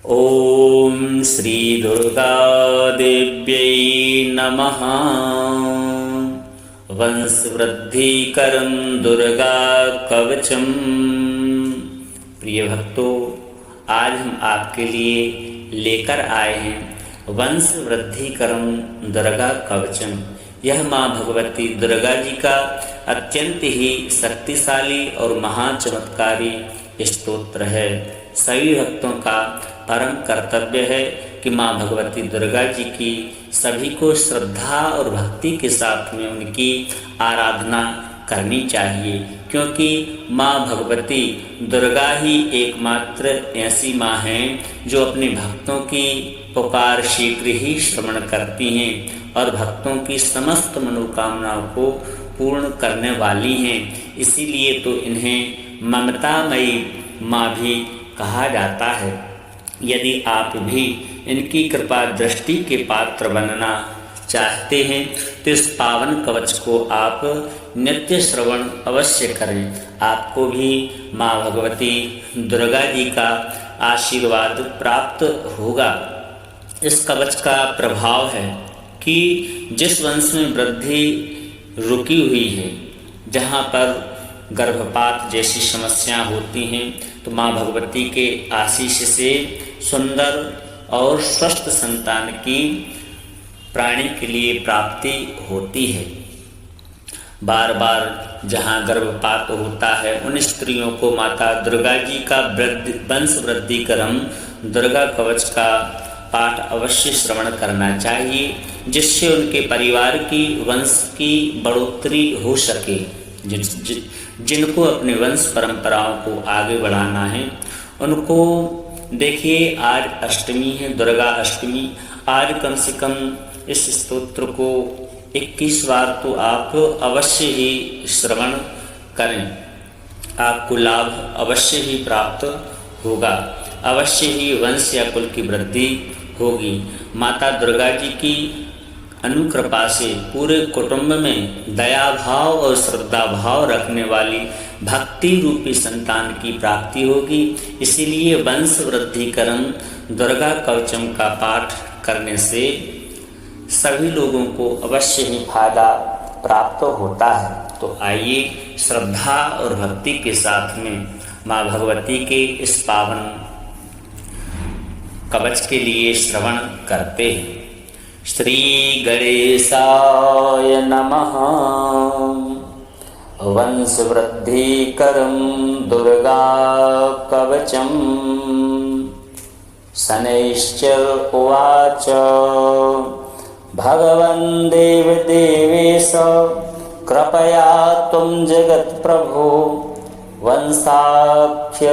ॐ श्री दुर्गादेव्यै नमः। वंशवृद्धिकरं दुर्गा कवचम। प्रिय भक्तों, आज हम आपके लिए लेकर आए हैं वंश वृद्धिकरम दुर्गा कवचम। यह माँ भगवती दुर्गा जी का अत्यंत ही शक्तिशाली और महाचमत्कारी स्तोत्र है। सभी भक्तों का परम कर्तव्य है कि माँ भगवती दुर्गा जी की सभी को श्रद्धा और भक्ति के साथ में उनकी आराधना करनी चाहिए, क्योंकि माँ भगवती दुर्गा ही एकमात्र ऐसी माँ हैं जो अपने भक्तों की पुकार शीघ्र ही श्रवण करती हैं और भक्तों की समस्त मनोकामनाओं को पूर्ण करने वाली हैं। इसीलिए तो इन्हें ममतामयी माँ भी कहा जाता है। यदि आप भी इनकी कृपा दृष्टि के पात्र बनना चाहते हैं तो इस पावन कवच को आप नित्य श्रवण अवश्य करें। आपको भी माँ भगवती दुर्गा जी का आशीर्वाद प्राप्त होगा। इस कवच का प्रभाव है कि जिस वंश में वृद्धि रुकी हुई है, जहाँ पर गर्भपात जैसी समस्या होती हैं, तो माँ भगवती के आशीष से सुंदर और स्वस्थ संतान की प्राणी के लिए प्राप्ति होती है। बार बार जहाँ गर्भपात होता है, उन स्त्रियों को माता दुर्गा जी का वंश वृद्धिकरम दुर्गा कवच का पाठ अवश्य श्रवण करना चाहिए, जिससे उनके परिवार की वंश की बढ़ोतरी हो सके। जिनको अपने वंश परंपराओं को आगे बढ़ाना है, उनको देखिए, आज अष्टमी है, दुर्गा अष्टमी। आज कम से कम इस स्तोत्र को 21 बार तो आप अवश्य ही श्रवण करें। आपको लाभ अवश्य ही प्राप्त होगा, अवश्य ही वंश या कुल की वृद्धि होगी। माता दुर्गा जी की अनुकृपा से पूरे कुटुंब में दया भाव और श्रद्धा भाव रखने वाली भक्ति रूपी संतान की प्राप्ति होगी। इसीलिए वंश वृद्धिकरम दुर्गा कवचम का पाठ करने से सभी लोगों को अवश्य ही फायदा प्राप्त होता है। तो आइए श्रद्धा और भक्ति के साथ में माँ भगवती के इस पावन कवच के लिए श्रवण करते हैं। श्री गणेशाय नमः। वंश वृद्धिकरं दुर्गा कवचम। शनैश्चर उवाच भगवन् देवदेवेश कृपया त्वं जगत्प्रभो वंशाख्य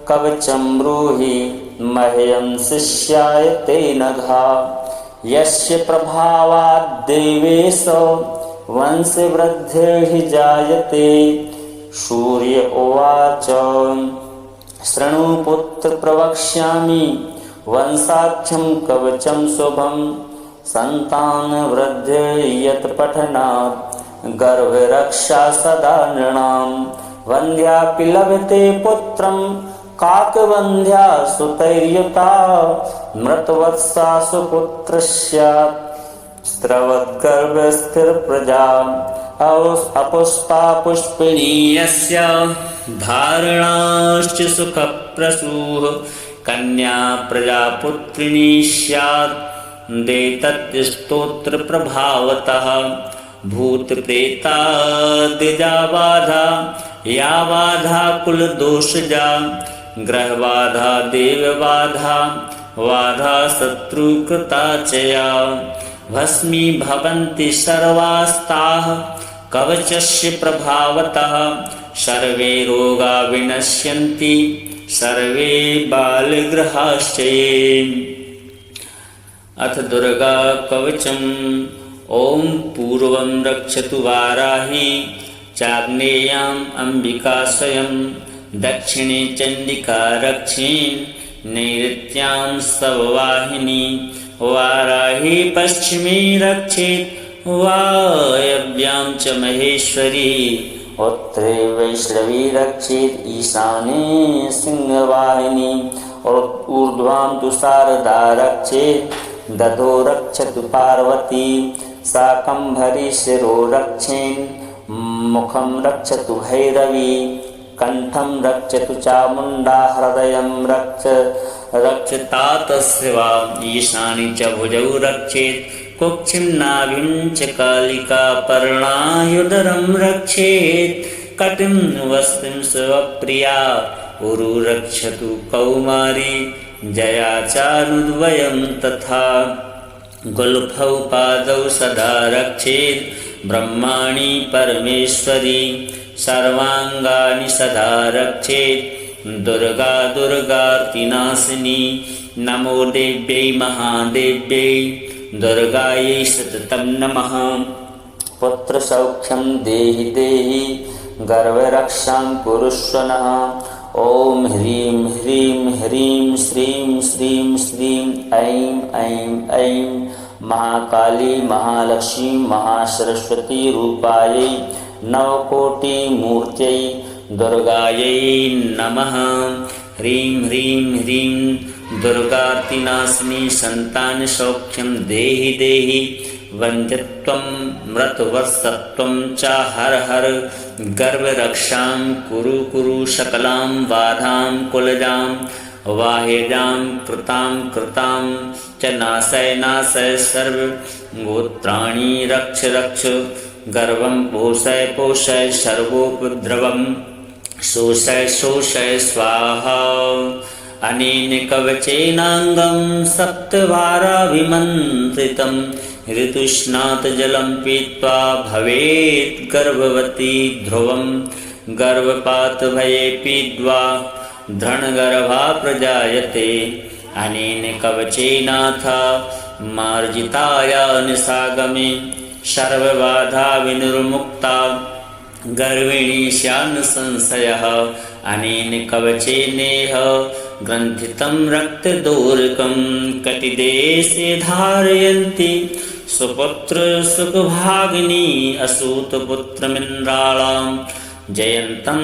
कवचं ब्रूहि मह्यं शिष्याय ते नघा। यस्य प्रभावाद् देवेश वंशवृद्धिर्हि जायते। सूर्य उवाच शृणु पुत्र प्रवक्ष्यामि वंशाख्यं कवचं शुभं। सन्तानवृद्धिर्यत् पठनात् गर्भरक्षा सदा नृणां। वन्द्यापि लभते पुत्रं काकवन्ध्या सुतैर्युता। मृतवत्सा सुपुत्र स्यात् स्रवद्गर्भस्थिरप्रजा। अपुष्पा पुष्पिणी यस्य धारणाश्च सुखप्रसूः। कन्या प्रजापुत्रिणी स्यात् दैतत्यस्तोत्र प्रभावतः। भूतप्रेतादिजा बाधा या बाधा कुलदोषजा। ग्रहबाधा देवबाधा बाधा शत्रुकृता च या। भस्मी भवन्ति सर्वास्ताः कवचस्य प्रभावतः। सर्वे रोगा विनश्यन्ति सर्वे बालगृहाश्च ये। अथ दुर्गा कवचम्। ओम पूर्वं रक्षतु वाराही चाग्नेयाम् अंबिका स्वयं। दक्षिणे चंडिका रक्षेण नैऋत्यां सववाहिनी। वाराही पश्चिमे रक्षेत् वायव्यां च महेश्वरी। उत्तरे वैष्णवी रक्षेत् ईशाने सिंहवाहिनी। और ऊर्ध्वां तु शारदा रक्षेत् दधो रक्षतु पार्वती शाकम्भरी शिरो रक्षेन् मुखं रक्षतु भैरवी कंठं रक्षतु चामुण्डा हृदयं रक्षतातस्य वा ईशानी च भुजौ रक्षेत् कुक्षिं नाभिं च कालिका पर्णायुधरं रक्षेत् कटिं वस्तिं स्वप्रिया उरु रक्षतु कौमारी जया चारुद्वयं तथा गुल्फौ पादौ सदा रक्षेत् ब्रह्माणि परमेश्वरी सर्वांगानि सदा रक्षेत् दुर्गा दुर्गार्तिनाशिनी नमो देव्यै महादेव्यै दुर्गायै सततं नमः। पुत्रसौख्यं देहि देहि गर्भरक्षां कुरुष्व नः। ॐ ह्रीं ह्रीं ह्रीं श्रीं श्रीं श्रीं ऐं ऐं ऐं महाकाली महालक्ष्मी महासरस्वती रूपायै नवकोटिमूर्त्यै दुर्गायै नमः। ह्रीं ह्रीं ह्रीं दुर्गार्तिनाशिनी संतानसौख्यं देहि देहि वन्द्यत्वं मृतवत्सत्वं च हर हर गर्भरक्षां कुरु कुरु सकलां बाधां कुलजां वाहेजां कृतां कृतां च नाशय नाशय सर्वगोत्राणि रक्ष रक्ष गर्भं पोषय पोषय सर्वोपद्रवं शोषय शोषय स्वाहा। अनेन कवचेनांगं सप्तवाराभिमन्त्रितं ऋतुस्नात जलं पीत्वा भवेत् गर्भवती ध्रुवं गर्भपात भये पीत्वा धृणगर्भा प्रजायते। अनेन कवचेनाथ मार्जिताया निशागमे सर्वबाधा विनिर्मुक्ता गर्भिणी स्यान्न संशयः। अनेन कवचेनेह ग्रन्थितं रक्तदोर्कं कटिदेशे धारयन्ति सुपुत्र सुखभागिनी असूतपुत्रमिन्द्राणां जयन्तं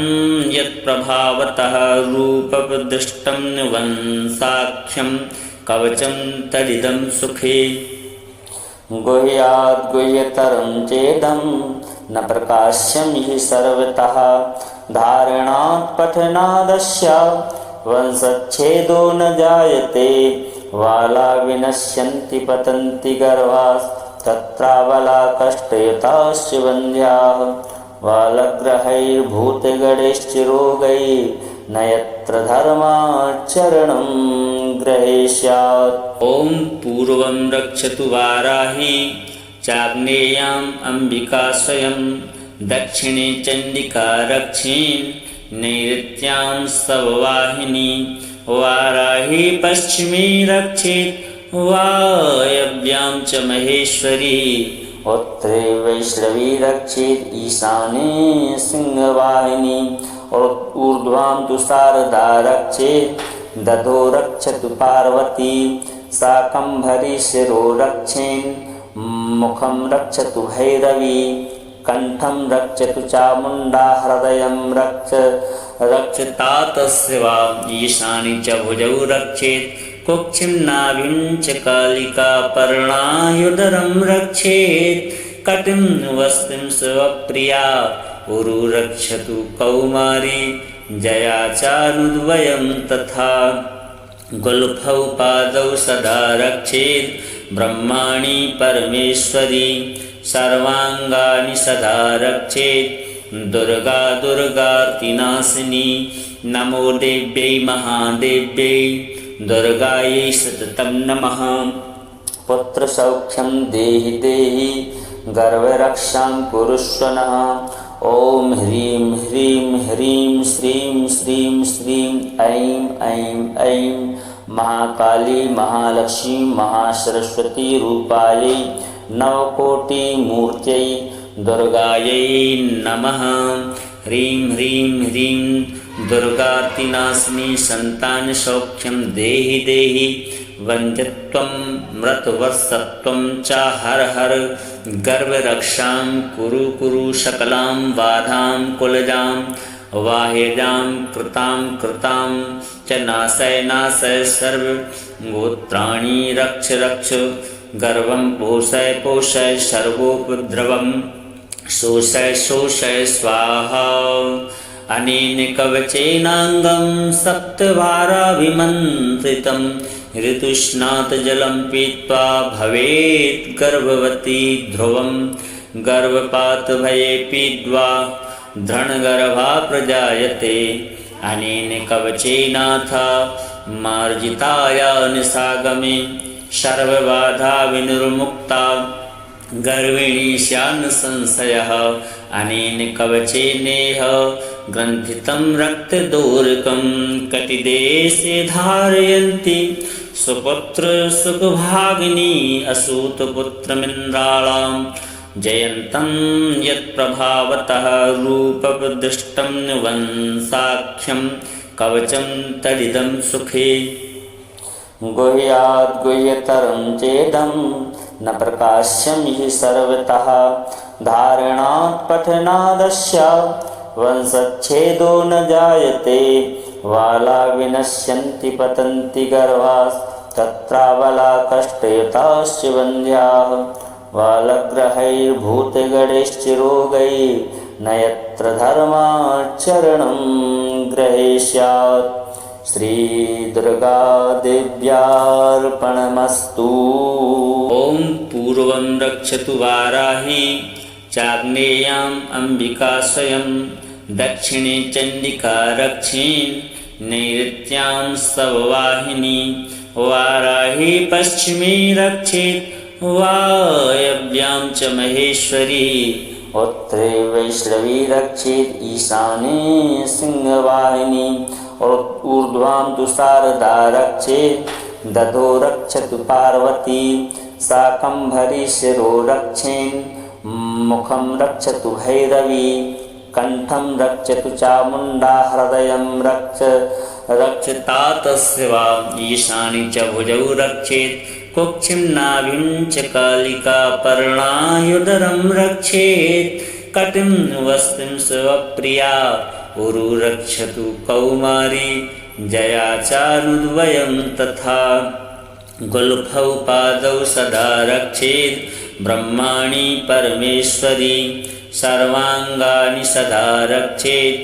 यत्प्रभावतः रूपदृष्टं वंसाख्यं कवचं तदिदं सुखे। गुह्याद् गुह्यतरं चेदं न प्रकाश्यं हि सर्वतः धारणात् पठनादस्य वंशच्छेदो न जायते। वाला विनश्यन्ति पतन्ति गर्भास्तत्रावला कष्टयुताश्च वन्द्याः वालग्रहैर्भूतगणैश्चिरोगैः न यत्र धर्माचरणं ग्रहेष्यात्। ॐ पूर्वं रक्षतु वाराही चाग्नेयाम् अम्बिका स्वयं दक्षिणे चण्डिका रक्षेन् नैऋत्यां स्तववाहिनी वाराही पश्चिमे रक्षेत् वायव्यां च महेश्वरी उत्तरे वैष्णवी रक्षेत् ईशाने सिंहवाहिनी और ऊर्ध्वां तु शारदा रक्षेत् दधो रक्षतु पार्वती शाकम्भरी शिरो रक्षेन् मुखं रक्षतु भैरवी कंठं रक्षतु चामुण्डा हृदयं रक्षतातस्य वा ईशानी च भुजौ रक्षेत् कुक्षिं नाभिं च कालिका पर्णायुधरं रक्षेत् कटिं वस्तिं स्वप्रिया उरु रक्षतु कौमारी जया चारुद्वयं तथा गुल्फौ पादौ सदा रक्षेत् ब्रह्माणि परमेश्वरी सर्वांगानि सदा रक्षेत् दुर्गा दुर्गार्तिनाशिनी नमो देव्यै महादेव्यै दुर्गायै सततं नमः। पुत्रसौख्यं देहि देहि गर्भरक्षां कुरुष्व नः। ॐ ह्रीं ह्रीं ह्रीं श्रीं श्रीं श्रीं ऐं ऐं ऐं महाकाली महालक्ष्मी महासरस्वती रूपायै नवकोटिमूर्त्यै दुर्गायै नमः। ह्रीं ह्रीं ह्रीं दुर्गार्तिनाशिनी संतानसौख्यं देहि देहि वन्द्यत्वं मृतवत्सत्वं च हर हर गर्भरक्षां कुरु कुरु सकलां बाधां कुलजां वाह्यजां कृतां कृतां च नाशय नाशय सर्वगोत्राणि रक्ष रक्ष गर्वं पोषय पोषय सर्वोपद्रवं शोषय शोषय स्वाहा। अनेन कवचेनांगं सप्तवाराभिमन्त्रितं ऋतुस्नात जलं पीत्वा भवेत् गर्भवती ध्रुवं गर्भपातभये पीत्वा धृणगर्भा प्रजायते। अनेन कवचेनाथ मार्जिताया निशागमे सर्वबाधा विनिर्मुक्ता गर्विणी स्यान् संशयः। अनेन कवचेनेह ग्रन्थितं रक्तदोर्कं कटिदेशे धारयन्ति सुपुत्र सुखभागिनी असूतपुत्रमिन्द्राणां जयन्तं यत्प्रभावतः रूपदृष्टं वंसाख्यं कवचं तदिदं सुखे। गुह्याद् गुह्यतरं चेदं न प्रकाश्यं हि सर्वतः धारणात् पठनादस्य वंशच्छेदो न जायते। वाला विनश्यन्ति पतन्ति गर्भास्तत्रावला कष्टयुताश्च वन्द्याः वालग्रहैर्भूतगणैश्चिरोगैः न यत्र धर्माचरणं ग्रहेष्यात्। श्रीदुर्गादेव्यार्पणमस्तु। ॐ पूर्वं रक्षतु वाराही चाग्नेयाम् अम्बिका स्वयं दक्षिणे चण्डिका रक्षेन् नैऋत्यां स्तववाहिनी वाराही पश्चिमे रक्षेत् वायव्यां च महेश्वरी उत्तरे वैष्णवी रक्षेत् ईशाने सिंहवाहिनी ऊर्ध्वां तु शारदा रक्षेत् दधो रक्षतु पार्वती शाकम्भरी शिरो रक्षेन् मुखं रक्षतु भैरवी कंठं रक्षतु चामुण्डा हृदयं रक्षतातस्य वा ईशानि च भुजौ रक्षेत् कुक्षिं नाभिं च कालिका पर्णायुधरं रक्षेत् कटिं वस्तिं स्वप्रिया उरु रक्षतु कौमारी जया चारुद्वयं तथा गुल्फौ पादौ सदा रक्षेत् ब्रह्माणि परमेश्वरी सर्वांगानि सदा रक्षेत्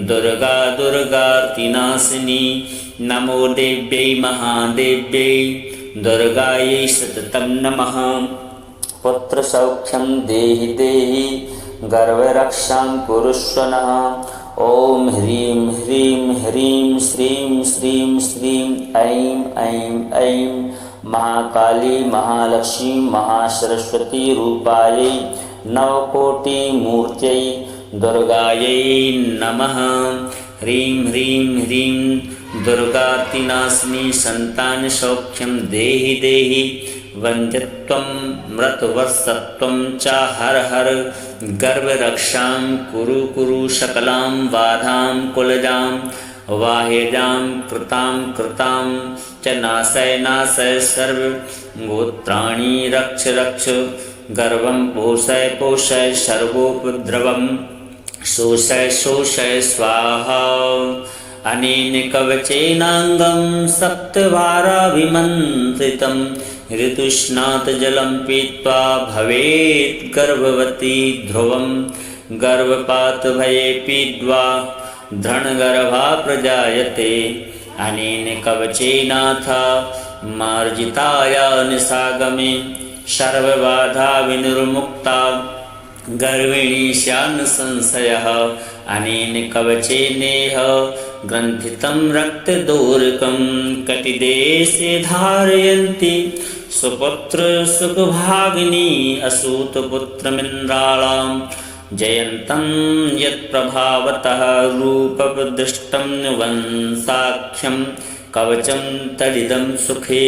दुर्गा दुर्गार्तिनाशिनी नमो देव्यै महादेव्यै दुर्गायै सततं नमः। पुत्रसौख्यं देहि देहि गर्भरक्षां कुरुष्व नः। ॐ ह्रीं ह्रीं ह्रीं श्रीं श्रीं श्रीं ऐं ऐं ऐं महाकाली महालक्ष्मी महासरस्वती रूपायै नवकोटिमूर्त्यै दुर्गायै नमः। ह्रीं ह्रीं ह्रीं दुर्गार्तिनाशिनी संतानसौख्यं देहि देहि वन्द्यत्वं मृतवत्सत्वं च हर हर गर्भरक्षां कुरु कुरु सकलां बाधां कुलजां वाह्यजां कृतां कृतां च नाशय नाशय सर्वगोत्राणि रक्ष रक्ष गर्वं पोषय पोषय सर्वोपद्रवं शोषय शोषय स्वाहा। अनेन कवचेनांगं सप्तवाराभिमन्त्रितं ऋतुस्नात जलं पीत्वा भवेत् गर्भवती ध्रुवं गर्भपातभये पीत्वा धृणगर्भा प्रजायते। अनेन कवचेनाथ मार्जिताया निशागमे सर्वबाधा विनिर्मुक्ता गर्विणी स्यान् संशयः। अनेन कवचेनेह ग्रन्थितं रक्तदोर्कं कटिदेशे धारयन्ति सुपुत्र सुखभागिनी असूतपुत्रमिन्द्राणां जयन्तं यत्प्रभावतः रूपदृष्टं वंसाख्यं कवचं तदिदं सुखे।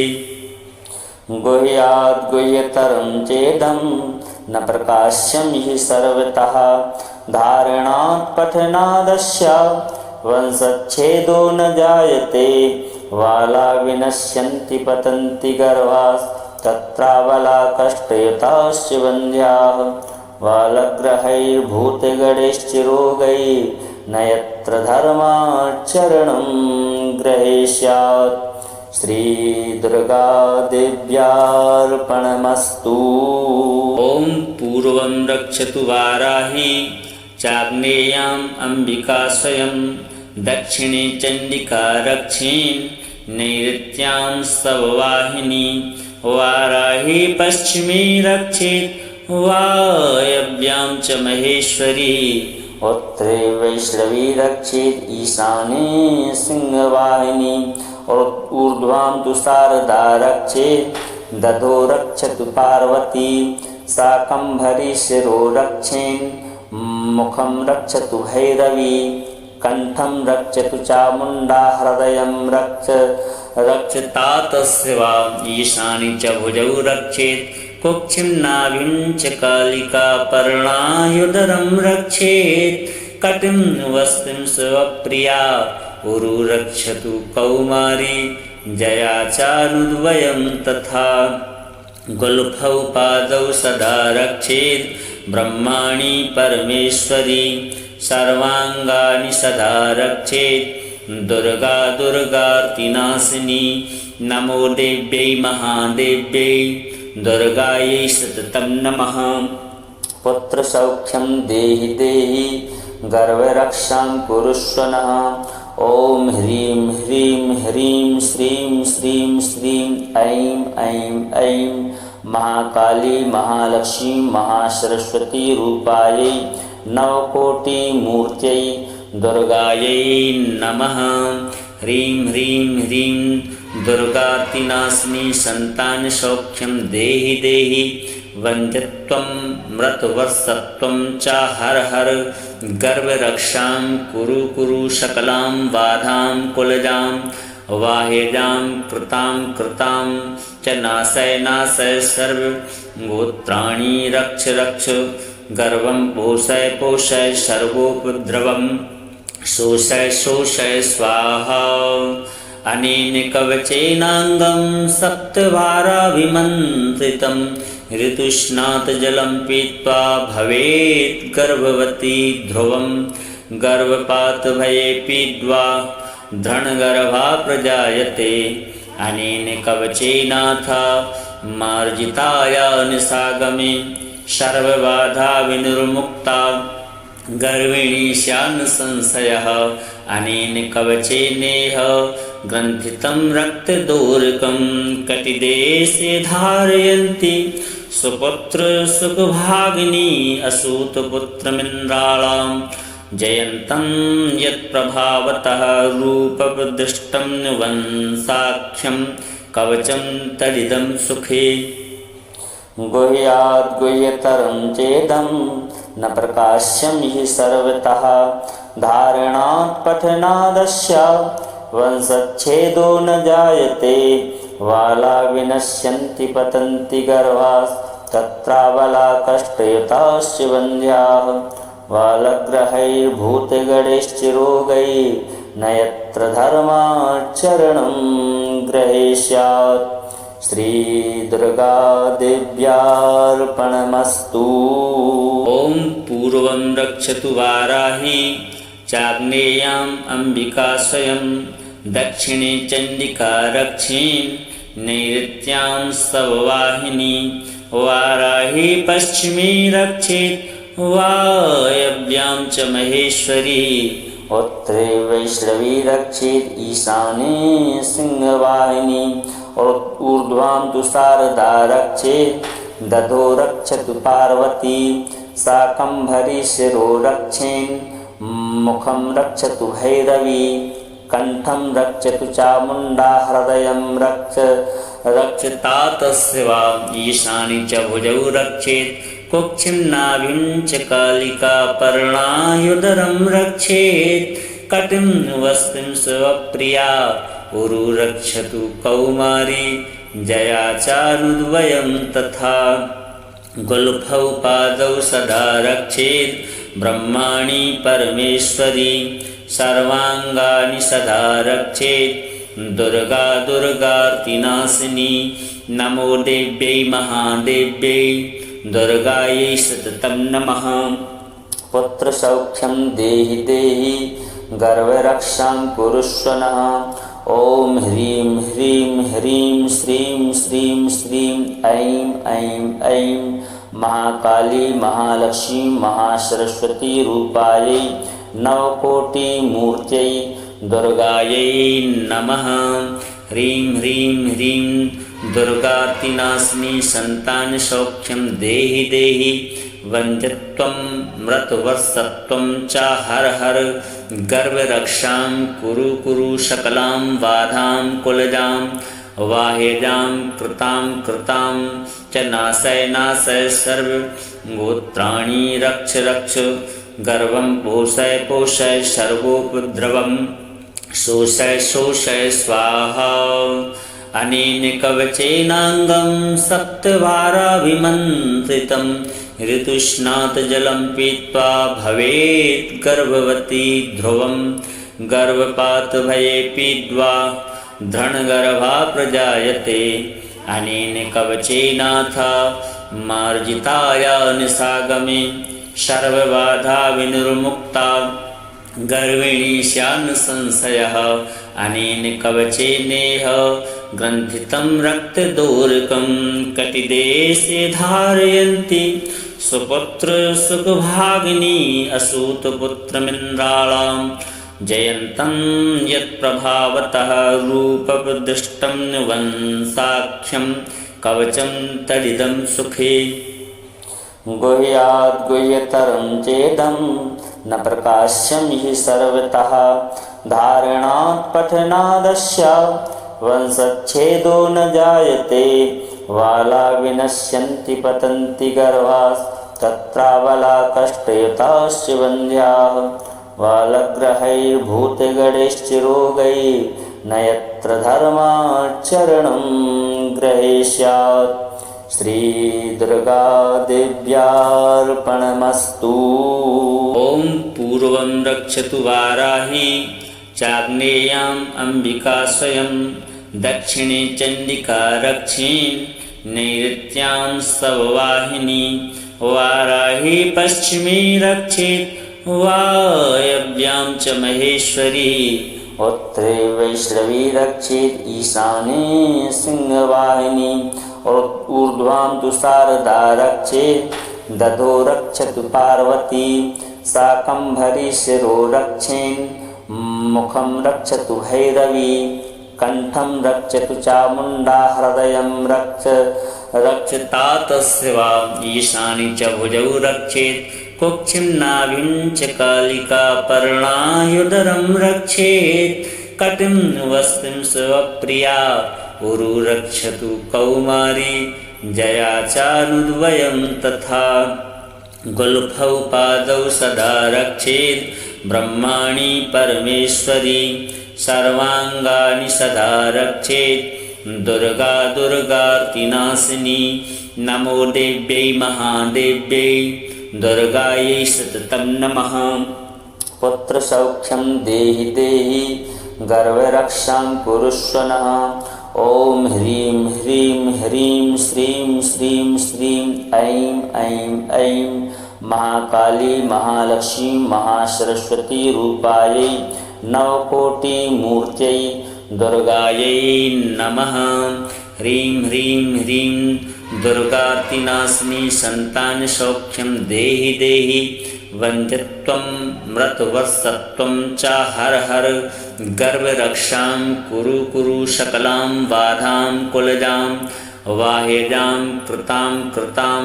गुह्याद् गुह्यतरं चेदं न प्रकाश्यं हि सर्वतः धारणात् पठनादस्य वंशच्छेदो न जायते। वाला विनश्यन्ति पतन्ति गर्भास्तत्रावला कष्टयुताश्च वन्द्याः वालग्रहैर्भूतगणैश्चिरोगैः न यत्र नयत्र धर्माचरणं ग्रहेष्यात्। श्रीदुर्गादेव्यार्पणमस्तु। ॐ पूर्वं रक्षतु वाराही चाग्नेयाम् अम्बिका स्वयं, दक्षिणे चण्डिका रक्षेन् नैऋत्यां स्तववाहिनी, वाराही पश्चिमे रक्षेत् वायव्यां च महेश्वरी, उत्तरे वैष्णवी रक्षेत् ईशाने सिंहवाहिनी, और ऊर्ध्वां तु शारदा रक्षेत् दधो रक्षतु पार्वती, शाकम्भरी शिरो रक्षेन् मुखं रक्षतु भैरवी, कंठं रक्षतु चामुण्डा, हृदयं रक्षतातस्य वा, ईशानि च भुजौ रक्षेत् कुक्षिं नाभिं च कालिका, पर्णायुधरं रक्षेत् कटिं वस्तिं स्वप्रिया, उरु रक्षतु कौमारी जया चानुद्वयं तथा, गुल्फौ पादौ सदा रक्षेत् ब्रह्माणि परमेश्वरी, सर्वांगानि सदा रक्षेत् दुर्गा दुर्गार्तिनाशिनी, नमो देव्यै महादेव्यै दुर्गायै सततं नमः। पुत्रसौख्यं देहि देहि गर्भरक्षां कुरुष्व नः। ॐ ह्रीं ह्रीं ह्रीं श्रीं श्रीं श्रीं ऐं ऐं ऐं महाकाली महालक्ष्मी महासरस्वती रूपायै नवकोटिमूर्त्यै दुर्गायै नमः। ह्रीं ह्रीं ह्रीं दुर्गातिनाशिनी संतानसौख्यं देहि देहि, वन्द्यत्वं मृतवत्सत्वं च हर हर, गर्भरक्षां कुरु कुरु सकलां बाधां कुलजां, वाह्यजां कृतां कृतां च नाशय नाशय सर्वगोत्राणि रक्ष रक्ष, गर्भं पोषय पोषय सर्वोपद्रवं शोषय शोषय स्वाहा। अनेन कवचेनांगं सप्तवाराभिमन्त्रितं, ऋतुस्नात जलं पीत्वा भवेत् गर्भवती ध्रुवं, गर्भपात भये पीत्वा धनगर्भा प्रजायते। अनेन कवचेनाथ मार्जिताया निशागमे, सर्वबाधा विनिर्मुक्ता गर्भिणी स्यान् संशयः। अनेन कवचेनेह ग्रन्थितं रक्तदोर्कं, कटिदेशे धारयन्ति सुपुत्र सुखभागिनी, असूतपुत्रमिन्द्राणां जयन्तं यत्प्रभावतः रूपप्रदृष्टं वंशाख्यं कवचं तदिदं सुखे। गुह्याद् गुह्यतरं चेदं न प्रकाश्यं हि सर्वतः, धारणात् पठनादस्य वंशच्छेदो न जायते, वाला विनश्यन्ति पतन्ति गर्भास्, तत्राबला कष्टयुताश्च वन्ध्याः, बालग्रहैर्भूतगणैश्चिरोगैः न यत्र धर्माचरणं ग्रहेष्यात्। श्रीदुर्गादेव्यार्पणमस्तु। ॐ पूर्वं रक्षतु वाराही चाग्नेयाम् अम्बिका स्वयं, दक्षिणे चण्डिका रक्षेन् नैऋत्यां स्तववाहिनी, वाराही पश्चिमे रक्षेत् वायव्यां च महेश्वरी, उत्तरे वैष्णवी रक्षेत् ईशाने सिंहवाहिनी, और ऊर्ध्वां तु शारदा रक्षेत् दधो रक्षतु पार्वती, शाकम्भरी शिरो रक्षेन् मुखं रक्षतु भैरवी, कंठं रक्षतु चामुण्डा, हृदयं रक्षतातस्य वा, ईशानि च भुजौ रक्षेत् कुक्षिं नाभिं च कालिका, पर्णायुधरं रक्षेत् कटिं वस्तिं स्वप्रिया, उरु रक्षतु कौमारी जया चानुद्वयं तथा, गुल्फौ पादौ सदा रक्षेत् ब्रह्माणि परमेश्वरी, सर्वांगानि सदा रक्षेत् दुर्गा दुर्गार्तिनाशिनी, नमो देव्यै महादेव्यै दुर्गायै सततं नमः। पुत्रसौख्यं देहि देहि गर्भरक्षां कुरुष्व नः। ॐ ह्रीं ह्रीं ह्रीं श्रीं श्रीं श्रीं ऐं ऐं ऐं महाकाली महालक्ष्मी महासरस्वती रूपायै नवकोटिमूर्त्यै दुर्गायै नमः। ह्रीं ह्रीं ह्रीं दुर्गातिनाशिनी संतानसौख्यं देहि देहि वन्द्यत्वं मृतवर्षत्वं च हर हर। गर्भरक्षां कुरु कुरु सकलां बाधां कुलजां वाह्यजां कृतां कृतां च नाशय नाशय सर्वगोत्राणि रक्ष रक्ष। गर्भं पोषय पोषय सर्वोपद्रवं शोषय शोषय स्वाहा। अनेन कवचेनाङ्गं सप्तवाराभिमन्त्रितं ऋतुस्नात जलं पीत्वा भवेत् गर्भवती ध्रुवं। गर्भपात भये पीत्वा धनगर्भा प्रजायते। अनेन कवचेनाथ मार्जिताया निशागमे सर्वबाधा विनिर्मुक्ता गर्भिणी स्यान्न संशयः। अनेन कवचेनेह ग्रन्थितं रक्तदोर्कं कटिदेशे धारयन्ति सुपुत्र सुखभागिनी असूतपुत्रमिन्द्राणां जयन्तं यत्प्रभावतः रूपप्रदृष्टं वंशाख्यं कवचं तदिदं सुखे। गुह्याद् गुह्यतरं चेदं न प्रकाश्यं हि सर्वतः धारणात् पठनादस्य वंशच्छेदो न जायते। बाला विनश्यन्ति पतन्ति गर्भात् तत्राबला कष्टयुताश्च वन्द्याः बालग्रहैर्भूतगणैश्च रोगैः न यत्र धर्माचरणं ग्रहेष्यात्। श्री दुर्गा देव्यार्पणमस्तु। ॐ पूर्वं रक्षतु वाराही चाग्नेयाम् अम्बिका स्वयं दक्षिणे चण्डिका रक्षेण नैऋत्यां सववाहिनी वाराही पश्चिमे रक्षेत् वायव्यां च महेश्वरी उत्तरे वैष्णवी रक्षेत् ईशाने सिंहवाहिनी ऊर्ध्वां तु शारदा रक्षेत् दधो रक्षतु पार्वती शाकम्भरी शिरो रक्षेन् मुखं रक्षतु भैरवी कंठं रक्षतु चामुण्डा हृदयं रक्षता तस्वा ईशानि च भुजौ रक्षेत् कुक्षिं नाभिं च कालिका पर्णायुधरं रक्षेत् कटिं वस्तिं स्वप्रिया उरु रक्षतु कौमारी जया चानुद्वयं तथा गुल्फौ पादौ सदा रक्षेत् ब्रह्माणि परमेश्वरी सर्वाङ्गानि सदा रक्षेत् दुर्गा दुर्गार्तिनाशिनी नमो देव्यै महादेव्यै दुर्गायै सततं नमः। पुत्रसौख्यं देहि देहि गर्भरक्षां कुरुष्व नः। ॐ ह्रीं ह्रीं ह्रीं श्रीं श्रीं श्रीं ऐं ऐं ऐं महाकाली महालक्ष्मी महासरस्वती रूपायै नवकोटिमूर्त्यै दुर्गायै नमः। ह्रीं ह्रीं ह्रीं दुर्गातिनाशिनी संतानसौख्यं देहि देहि वन्द्यत्वं मृतवर्षत्वं च हर हर। गर्भरक्षां कुरु कुरु सकलां बाधां कुलजां वाह्यजां कृतां कृतां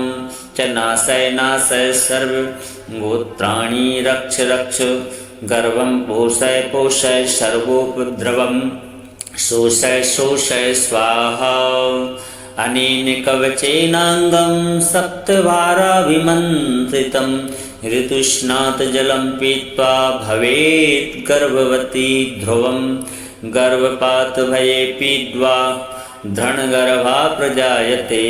च नाशय नाशय सर्वगोत्राणि रक्ष रक्ष। गर्भं पोषय पोषय सर्वोपद्रवं शोषय शोषय स्वाहा। अनेन कवचेनाङ्गं सप्तवाराभिमन्त्रितं ऋतुस्नात जलं पीत्वा भवेत् गर्भवती ध्रुवं। गर्भपात भये पीत्वा धनगर्भा प्रजायते।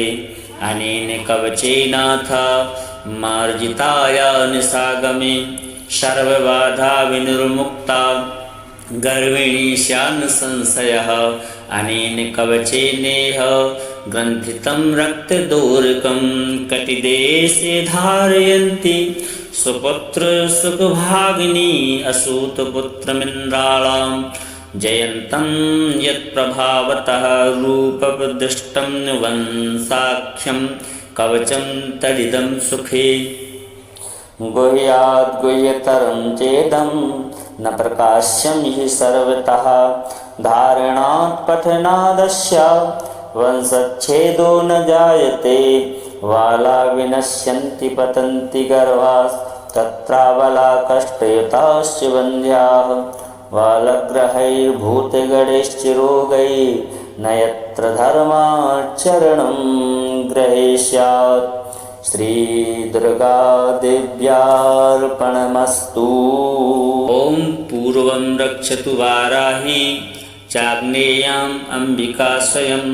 अनेन कवचेनाथ मार्जिताया निशागमे सर्वबाधा विनिर्मुक्ता गर्भिणी स्यान्न संशयः। अनेन कवचेनेह ग्रन्थितं रक्तदोर्कं कटिदेशे धारयन्ति सुपुत्र सुखभागिनी असूतपुत्रमिन्द्राणां जयन्तं यत्प्रभावतः रूपप्रदिष्टं वंसाख्यं कवचं तदिदं सुखे गुह्याद् गुह्यतरं चेदं न प्रकाश्यं हि सर्वतः धारणात् पठनादस्य वंशच्छेदो न जायते वाला विनश्यन्ति पतन्ति गर्भास् तत्रावला कष्टयुताश्च वन्ध्याः वालग्रहैर्भूतगणैश्चिरोगैः न यत्र धर्माचरणं ग्रहेष्यात् श्री दुर्गा देव्यार्पणमस्तु। ओम पूर्वं रक्षतु वाराही चाग्नेयाम् अंबिका स्वयं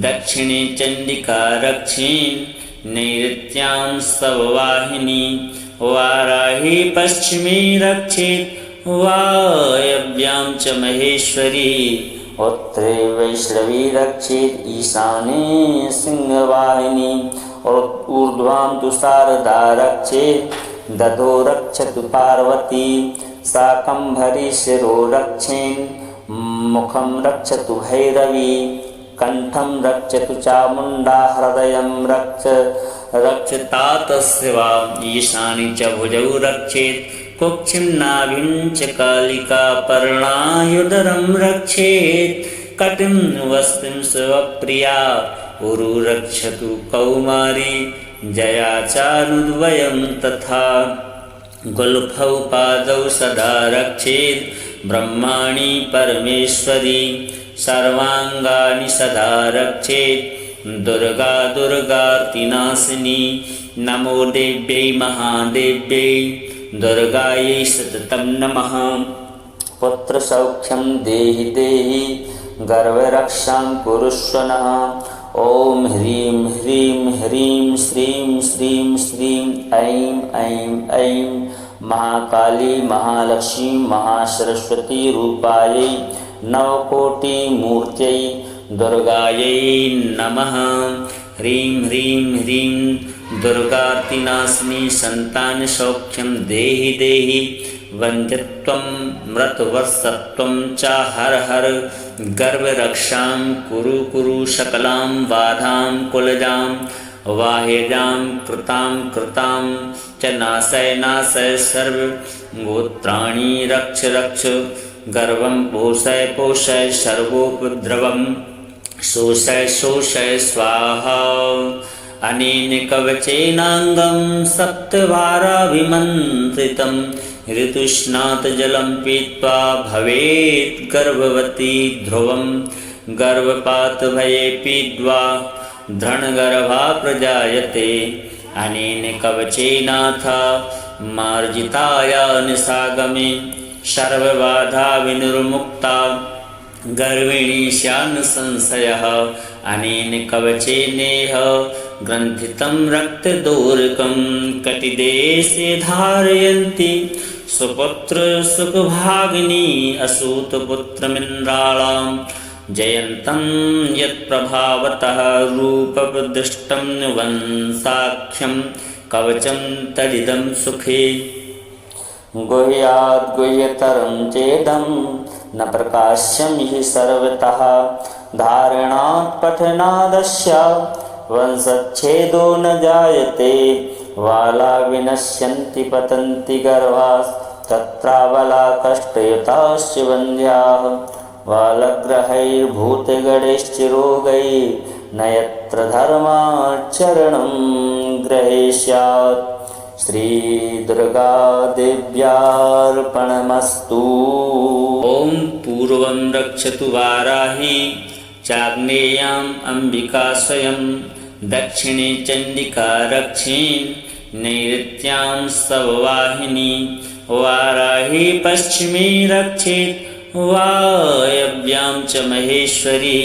दक्षिणे चंडिका रक्षेण नैऋत्यां स्तववाहिनी वाराही पश्चिमे रक्षेत वायव्यां च महेश्वरी उत्तरे वैष्णवी रक्षेत ईशाने सिंहवाहिनी और ऊर्ध्वां तु शारदा रक्षेत दधो रक्षतु पार्वती शाकंभरी शिरो रक्षेन् मुखं रक्षतु भैरवी कंठं रक्षतु चामुण्डा हृदयं रक्षतातस्य वा ईशानि च भुजौ रक्षेत् कुक्षिं नाभिं च कालिका पर्णायुधरं रक्षेत् कटिं वस्तिं स्वप्रिया उरु रक्षतु कौमारी जया चानुद्वयं तथा गुल्फौ पादौ सदा रक्षेत् ब्रह्माणि परमेश्वरी सर्वांगानि सदा रक्षेत् दुर्गा दुर्गार्तिनाशिनी नमो देव्यै महादेव्यै दुर्गायै सततं नमः पुत्रसौख्यं देहि देहि गर्भरक्षां कुरुष्व नः ओम ह्रीं ह्रीं ह्रीं श्रीं श्रीं श्रीं ऐं ऐं ऐं महाकाली महालक्ष्मी महासरस्वती रूपायै नवकोटिमूर्त्यै दुर्गायै नमः। ह्रीं ह्रीं ह्रीं दुर्गार्तिनाशिनी संतानसौख्यं देहि देहि वन्द्यत्वं मृतवत्सत्वं च हर हर गर्भरक्षां कुरु कुरु सकलां बाधां कुलजां वाह्यजां कृतां कृतां च नाशय नाशय सर्वगोत्राणि रक्ष रक्ष गर्भं पोषय पोषय सर्वोपद्रवं शोषय शोषय स्वाहा अनेन कवचेनांगं सप्तवाराभिमन्त्रितं ऋतुस्नात जलं पीत्वा भवेत् गर्भवती ध्रुवं गर्भपात भये पीत्वा धृणगर्भा प्रजायते अनेन कवचेनाथ मार्जिताया निशागमे सर्वबाधा विनिर्मुक्ता गर्भिणी स्यान्न संशयः अनेन कवचेनेह ग्रन्थितं रक्तदोर्कं कटिदेशे धारयन्ति सुपुत्र सुखभागिनी असूतपुत्रमिन्द्राणां जयन्तं यत्प्रभावतः रूपप्रदिष्टं वंसाख्यं कवचं तदिदं सुखे गुह्याद् गुह्यतरं चेदं न प्रकाश्यं हि सर्वतः धारणात् पठनादस्य वंशच्छेदो न जायते वाला विनश्यन्ति पतन्ति गर्भास् तत्रावला कष्टयुताश्च वन्ध्याः वालग्रहैर्भूतगणैश्चिरोगैः न यत्र धर्माचरणं ग्रहेष्यात् श्री दुर्गा देव्यार्पणमस्तु। ओम पूर्वं रक्षतु वाराही चाग्नेयाम् अंबिका स्वयं दक्षिणे चंडिका रक्षेण नैऋत्यां स्तववाहिनी वाराही पश्चिमे रक्षेत वायव्यां च महेश्वरी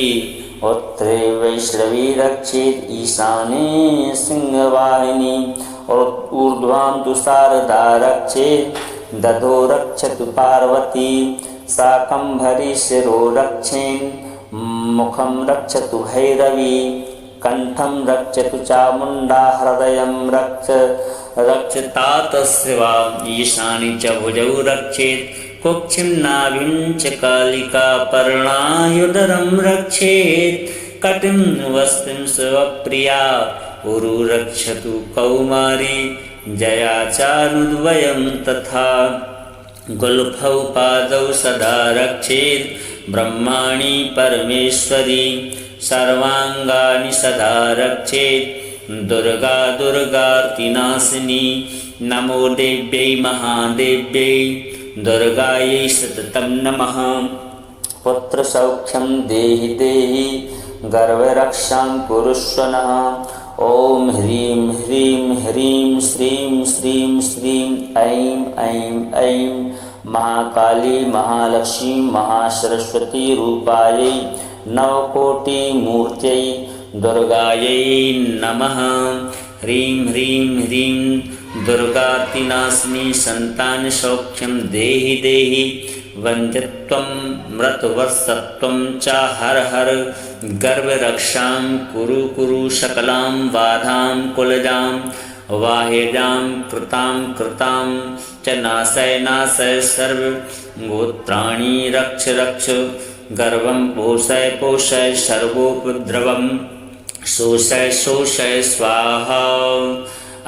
उत्तरे वैष्णवी रक्षेत ईशाने सिंहवाहिनी और ऊर्ध्वां तु शारदा रक्षेत दधो रक्षतु पार्वती शाकंभरी शिरो रक्षेन् मुखं रक्षतु भैरवी कंठं रक्षतु चामुण्डा हृदयं रक्षतातस्य वा ईशानि च भुजौ रक्षेत् कुक्षिं नाभिं च कालिकापर्णायुदरं रक्षेत् कटिं वस्तिं स्वप्रिया उरु रक्षतु कौमारी जया चारुद्वयं तथा गुल्फौ पादौ सदा रक्षेत् ब्रह्माणि परमेश्वरी सर्वाङ्गानि सदा रक्षेत् दुर्गा दुर्गार्तिनाशिनी नमो देव्यै महादेव्यै दुर्गायै सततं नमः पुत्रसौख्यं देहि देहि गर्भरक्षां कुरुष्व नः ॐ ह्रीं ह्रीं ह्रीं श्रीं श्रीं श्रीं ऐं ऐं ऐं महाकाली महालक्ष्मी महासरस्वती रूपायै नवकोटिमूर्त्यै दुर्गायै नमः ह्रीं ह्रीं ह्रीं दुर्गार्तिनाशिनी संतानसौख्यं देहि देहि वन्द्यत्वं मृतवत्सत्वं च हर हर गर्भरक्षां कुरु कुरु सकलां बाधां कुलजां वाह्यजां कृतां कृतां च नाशय नाशय सर्वगोत्राणि रक्ष रक्ष गर्भं पोषय पोषय सर्वोपद्रवं शोषय शोषय स्वाहा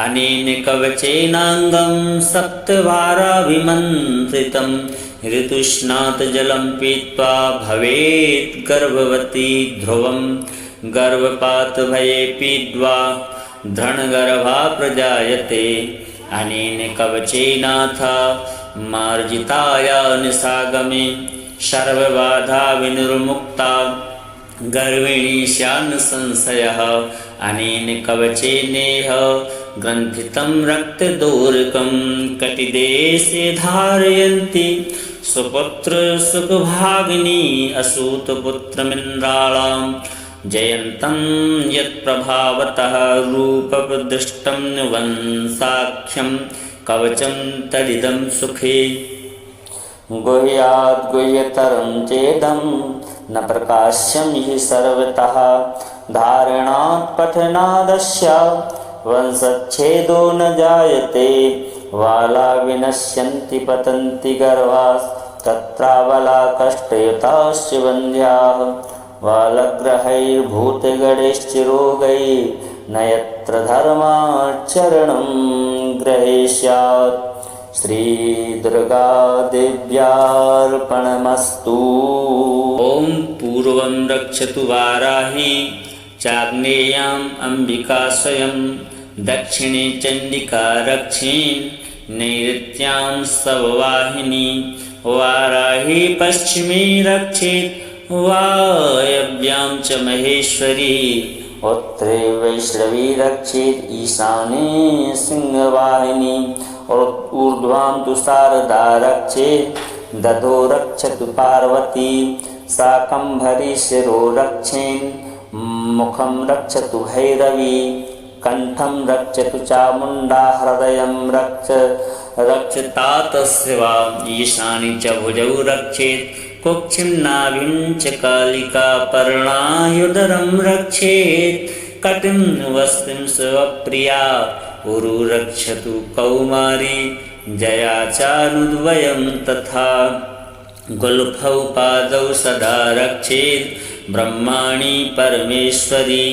अनेन कवचेनाङ्गं सप्तवाराभिमन्त्रितं ऋतुस्नात जलं पीत्वा भवेत् गर्भवती ध्रुवं गर्भपातभये पीत्वा धृणगर्भा प्रजायते अनेन कवचेनाथ मार्जिताया निशागमे सर्वबाधा विनिर्मुक्ता गर्भिणी स्यान्न संशयः अनेन कवचेनेह ग्रन्थितं रक्तदोर्कं कटिदेशे धारयन्ति सुपुत्र सुखभागिनी असूतपुत्रमिन्द्राणां जयन्तं यत्प्रभावतः रूपप्रदृष्टं वंसाख्यं कवचं तदिदं सुखे गुह्याद् गुह्यतरं चेदं न प्रकाश्यं हि सर्वतः धारणात् पठनादस्य वंशच्छेदो न जायते वाला विनश्यन्ति पतन्ति गर्भास्तत्रावला कष्टयुताश्च वन्द्याः वालग्रहैर्भूतगणैश्च रोगैः न यत्र धर्माचरणं ग्रहेष्यात् श्रीदुर्गादेव्यार्पणमस्तु ॐ पूर्वं रक्षतु वाराही चाग्नेयाम् अम्बिका स्वयं दक्षिणे चण्डिका रक्षेन् नैऋत्यां सववाहिनी वाराही पश्चिमे रक्षेत् वायव्यां च महेश्वरी उत्तरे वैष्णवी रक्षेत् ईशाने सिंहवाहिनी ऊर्ध्वां तु शारदा रक्षेत् दधो रक्षतु पार्वती शाकम्भरी शिरो रक्षेन् मुखं रक्षतु भैरवी कंठं रक्षतु चामुण्डा हृदयं रक्षतातस्य वा ईशानि च भुजौ रक्षेत् कुक्षिं नाभिं च कालिकापर्णायुदरं रक्षेत् कटिं वस्तिं स्वप्रिया उरु रक्षतु कौमारी जया चारुद्वयं तथा गुल्फौ पादौ सदा रक्षेत् ब्रह्माणि परमेश्वरी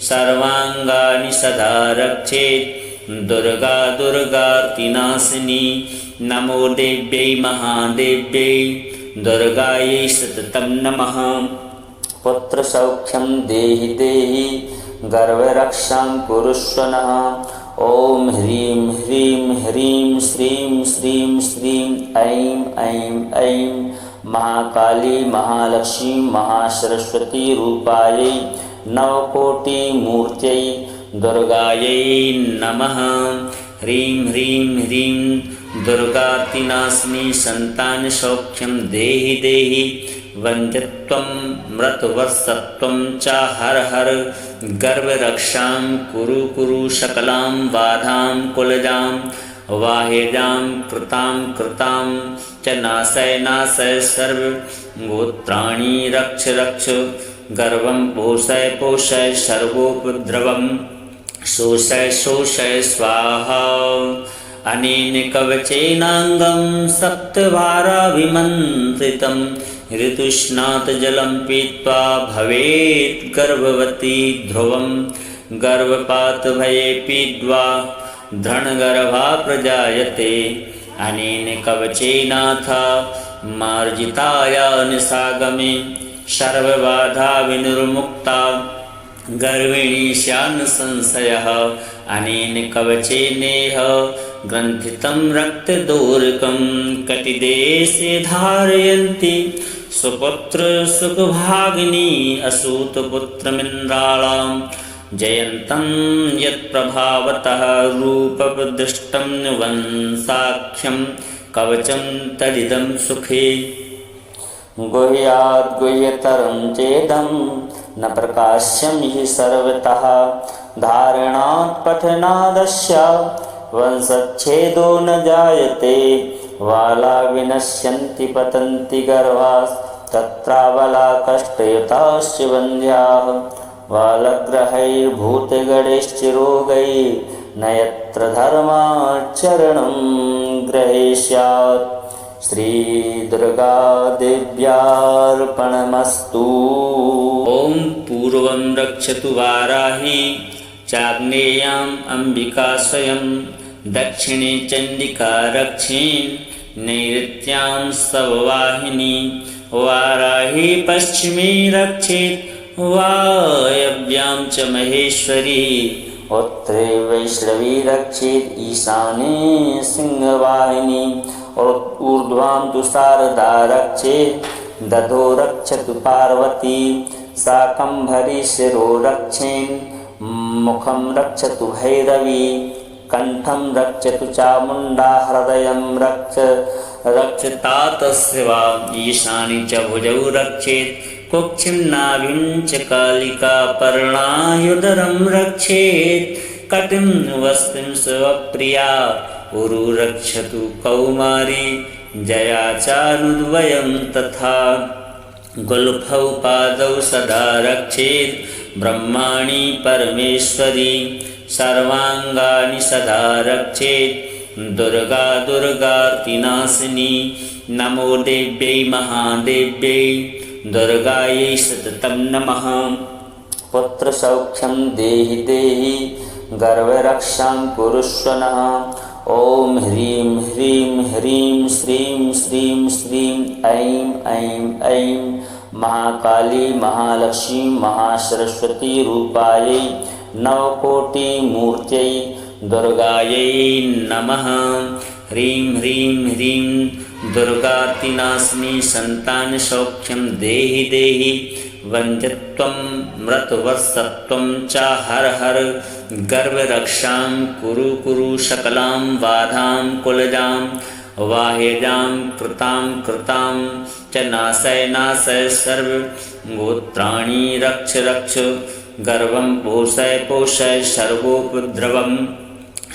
सर्वाङ्गानि सदा रक्षेत् दुर्गा दुर्गार्तिनाशिनी नमो देव्यै महादेव्यै दुर्गायै सततं नमः पुत्रसौख्यं देहि देहि गर्भरक्षां कुरुष्व नः ॐ ह्रीं ह्रीं ह्रीं श्रीं श्रीं श्रीं ऐं ऐं ऐं महाकाली महालक्ष्मी महासरस्वती रूपायै नवकोटिमूर्त्यै दुर्गायै नमः ह्रीं ह्रीं ह्रीं दुर्गार्तिनाशिनी संतानसौख्यं देहि देहि वन्द्यत्वं मृतवत्सत्वं च हर हर गर्भरक्षां कुरु कुरु सकलां बाधां कुलजां वाह्यजां कृतां कृतां च नाशय नाशय सर्वगोत्राणि रक्ष रक्ष गर्भं पोषय पोषय सर्वोपद्रवं शोषय शोषय स्वाहा। अनेन कवचेनांगं सप्तवाराभिमन्त्रितं ऋतुस्नात जलं पीत्वा भवेत् गर्भवती ध्रुवं। गर्भपातभये पीत्वा धरणगर्भा प्रजायते। अनेन कवचेनाथ मार्जिताया निशागमे सर्वबाधा विनिर्मुक्ता गर्भिणी स्यान् संशयः। अनेन कवचेनेह ग्रन्थितं रक्तदोर्कं कटिदेशे धारयन्ति सुपुत्र सुखभागिनी असूतपुत्रमिन्द्राणां। जयन्तं यत्प्रभावतः रूपप्रदृष्टं वंशाख्यं कवचं तदिदं सुखे। गुह्याद् गुह्यतरं चेदं न प्रकाश्यं हि सर्वतः। धारणात् पठनादस्य वंशच्छेदो न जायते। बाला विनश्यन्ति पतन्ति गर्भास्तत्राबला कष्टयुताश्च वन्द्याः। बालग्रहैर्भूतगणैश्चिरोगैः न यत्र धर्माचरणं ग्रहेष्यात्। श्रीदुर्गादेव्यार्पणमस्तु। ॐ पूर्वं रक्षतु वाराही चाग्नेयाम् अम्बिका स्वयं। दक्षिणे चण्डिका रक्षेन् नैऋत्यां स्तववाहिनी। वाराही पश्चिमे रक्षेत् वायव्यां च महेश्वरी। उत्तरे वैष्णवी रक्षेत् ईशाने सिंहवाहिनी। और ऊर्ध्वां तु शारदा रक्षेत् दधो रक्षतु पार्वती। शाकम्भरी शिरो रक्षेन् मुखं रक्षतु भैरवी। कंठं रक्षतु चामुण्डा हृदयं रक्षता तस्य वा। ईशानि च भुजौ रक्षेत् कुक्षिं नाभिं च कालिका। पर्णायुधरं रक्षेत् कटिं वस्तिं स्वप्रिया। उरु रक्षतु कौमारी जया चारुद्वयं तथा। गुल्फौ पादौ सदा रक्षेत् ब्रह्माणि परमेश्वरी। सर्वाङ्गानि सदा रक्षेत् दुर्गा दुर्गार्तिनाशिनी। नमो देव्यै महादेव्यै दुर्गायै सततं नमः। पुत्रसौख्यं देहि देहि गर्भरक्षां कुरुष्व नः। ॐ ह्रीं ह्रीं ह्रीं श्रीं श्रीं श्रीं ऐं ऐं ऐं महाकाली महालक्ष्मी महासरस्वती रूपायै नवकोटिमूर्त्यै दुर्गायै नमः। ह्रीं ह्रीं ह्रीं दुर्गार्तिनाशिनी सन्तानसौख्यं देहि देहि। वन्द्यत्वं मृतवत्सत्वं च हर हर। गर्भरक्षां कुरु कुरु सकलां बाधां कुलजां वाह्यजां कृतां कृतां च नाशय नाशय सर्वगोत्राणि रक्ष रक्ष। गर्भं पोषय पोषय सर्वोपद्रवं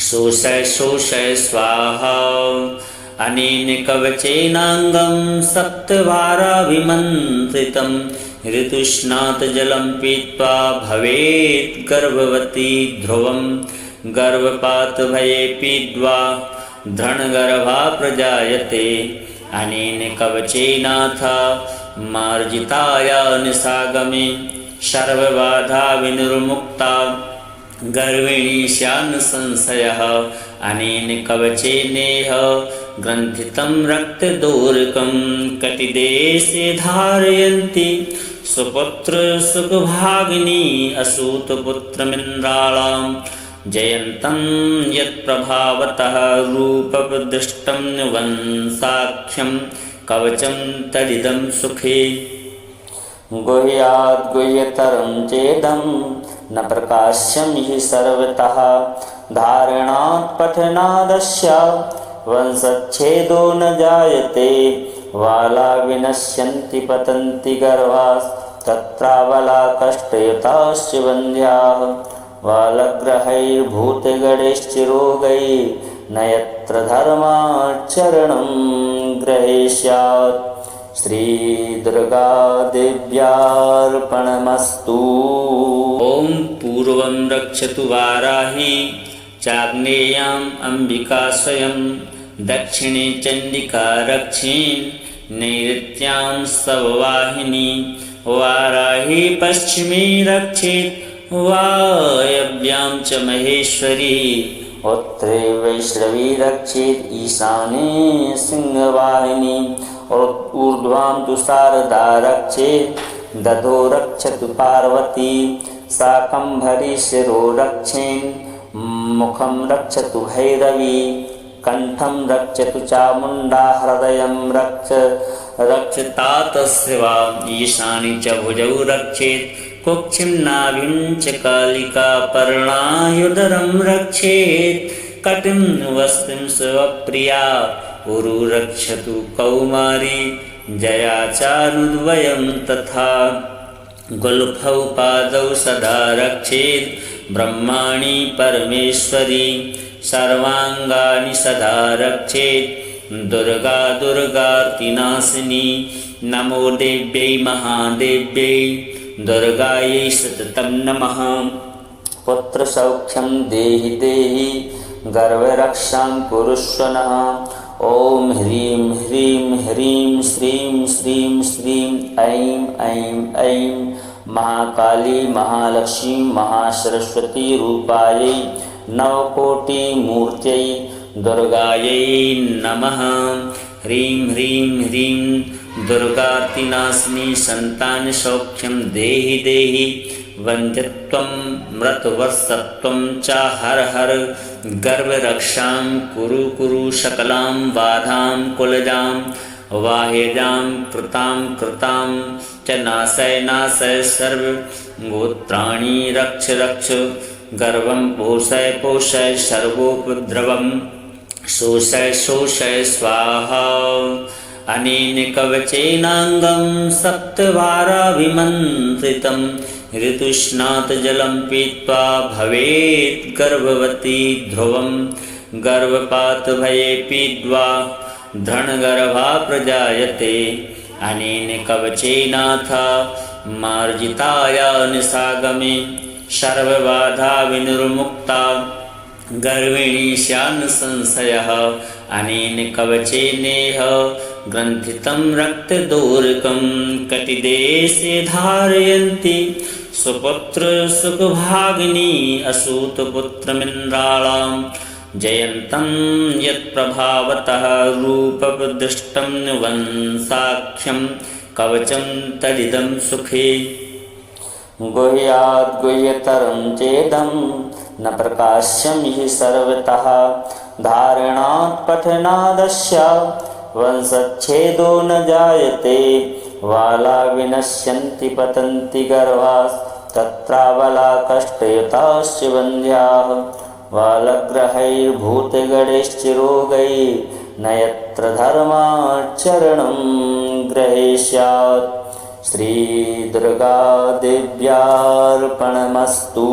शोषय शोषय स्वाहा। अनेन कवचेनांगं सप्तवाराभिमन्त्रितं ऋतुस्नात जलं पीत्वा भवेत् गर्भवती ध्रुवं। गर्भपातभये पीत्वा धरणगर्भा प्रजायते। अनेन कवचेनाथ मार्जिताया निशागमे सर्वबाधा विनिर्मुक्ता गर्भिणी स्यान् संशयः। अनेन कवचेनेह ग्रन्थितं रक्तदोर्कं कटिदेशे धारयन्ति सुपुत्र सुखभागिनी असूतपुत्रमिन्द्राणां। जयन्तं यत्प्रभावतः रूपप्रदृष्टं वंशाख्यं कवचं तदिदं सुखे। गुह्याद् गुह्यतरं चेदं न प्रकाश्यं हि सर्वतः। धारणात् पठनादस्य वंशच्छेदो न जायते। बाला विनश्यन्ति पतन्ति गर्भास्तत्राबला कष्टयुताश्च वन्द्याः। बालग्रहैर्भूतगणैश्चिरोगैः न यत्र धर्माचरणं ग्रहेष्यात्। श्रीदुर्गादेव्यार्पणमस्तु। ॐ पूर्वं पूर्वं रक्षतु वाराही चाग्नेयाम् अम्बिका स्वयं दक्षिणे चण्डिका रक्षेन् नैऋत्यां स्तववाहिनी वाराही पश्चिमे रक्षेत् वायव्यां च महेश्वरी उत्तरे वैष्णवी रक्षेत् ईशाने सिंहवाहिनी और ऊर्ध्वां तु शारदा रक्षेत् दधो रक्षतु पार्वती शाकम्भरी शिरो रक्षेन् मुखं रक्षतु भैरवी कंठं रक्षतु चामुण्डा हृदयं रक्षतात शिवा ईशानि च भुजौ रक्षेत् कुक्षिं नाभिं च कालिका पर्णायुधरं रक्षेत् कटिं वस्तिं स्वप्रिया उरु रक्षतु कौमारी जया चानुद्वयं तथा गुल्फौ पादौ सदा रक्षेत् ब्रह्माणि परमेश्वरी सर्वांगानि सदा रक्षेत् दुर्गा दुर्गार्तिनाशिनी नमो देव्यै महादेव्यै दुर्गायै सततं नमः पुत्रसौख्यं देहि देहि गर्भरक्षां कुरुष्व नः ॐ ह्रीं ह्रीं ह्रीं श्रीं श्रीं श्रीं ऐं ऐं ऐं महाकाली महालक्ष्मी महासरस्वती रूपायै नवकोटिमूर्त्यै दुर्गायै नमः ह्रीं ह्रीं ह्रीं दुर्गार्तिनाशिनी संतानसौख्यं देहि देहि वन्द्यत्वं मृतवत्सत्वं च हर हर गर्भरक्षां कुरु कुरु सकलां बाधां कुलजां वाहेजां कृतां कृतां च नाशय नाशय सर्वगोत्राणि रक्ष रक्ष गर्भं पोषय पोषय सर्वोपद्रवं शोषय शोषय स्वाहा अनेन कवचेनांगं सप्तवाराभिमन्त्रितं ऋतुस्नात जलं पीत्वा भवेत् गर्भवती ध्रुवं गर्भपात भये पीत्वा धनगर्भा प्रजायते अनेन कवचेनाथ मार्जिताया निशागमे सर्वबाधा विनिर्मुक्ता गर्भिणी स्यान् संशयः अनेन कवचेनेह ग्रन्थितं रक्तदोर्कं कटिदेशे धारयन्ति सुपुत्र सुखभागिनी असूतपुत्रमिन्द्राणां जयन्तं यत्प्रभावतः रूपदृष्टं वंसाख्यं कवचं तदिदं सुखे गुह्याद् गुह्यतरं चेदं न प्रकाश्यं हि सर्वतः धारणात् पठनादस्य वंशच्छेदो न जायते वाला विनश्यन्ति पतन्ति गर्भास् तत्रावला कष्टयुताश्च वन्द्याः वालग्रहैर्भूतगणैश्चिरोगैः न यत्र धर्माचरणं ग्रहेष्यात् श्रीदुर्गादेव्यार्पणमस्तु।